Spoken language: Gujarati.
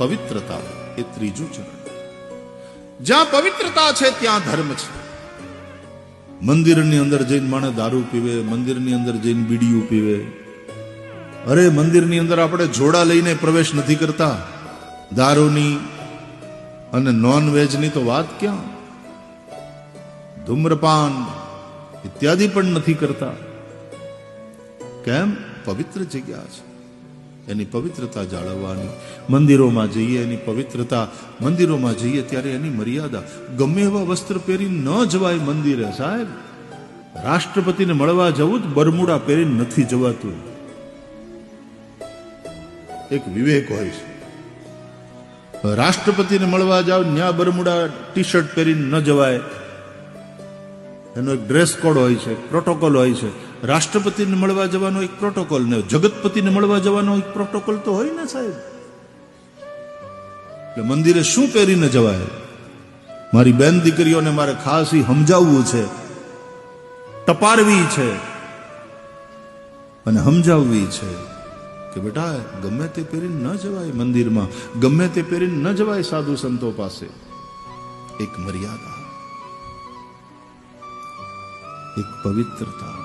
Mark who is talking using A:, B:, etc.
A: પવિત્રતા એ ત્રીજું ચરણ. જ્યાં પવિત્રતા છે ત્યાં ધર્મ છે. મંદિરની અંદર જઈને માણસ દારૂ પીવે, મંદિરની અંદર જઈને બીડીયું પીવે. અરે મંદિરની અંદર આપણે જોડા લઈને પ્રવેશ નથી કરતા. દારૂની અને નોનવેજની તો વાત ક્યાં, ધૂમ્રપાન ઇત્યાદિ પણ નથી કરતા. કેમ? પવિત્ર જગ્યા છે, એની પવિત્રતા જાળવવાની. મંદિરોમાં જઈએ એની પવિત્રતા, મંદિરોમાં જઈએ ત્યારે એની મર્યાદા. ગમે એવા વસ્ત્ર પહેરી ન જવાય મંદિરે. સાહેબ, રાષ્ટ્રપતિને મળવા જવું જ બરમુડા પહેરીને નથી જવાતું. એક વિવેક હોય છે. રાષ્ટ્રપતિને મળવા જાવ ત્યાં બરમુડા ટી શર્ટ પહેરીને ન જવાય. એનો એક ડ્રેસ કોડ હોય છે, પ્રોટોકોલ હોય છે. રાષ્ટ્રપતિને મળવા જવાનો એક પ્રોટોકોલ ને જગતપતિને મળવા જવાનો એક પ્રોટોકોલ તો હોય ને સાહેબ. એટલે મંદિરે શું પહેરીને જવાય? મારી બેન દીકરીઓને મારે ખાસ સમજાવવું છે, ટપારવી છે અને સમજાવવી છે કે બેટા ગમે તે પહેરીને ન જવાય મંદિરમાં, ગમે તે પહેરીને ન જવાય સાધુ સંતો પાસે. એક મર્યાદા, એક પવિત્રતા.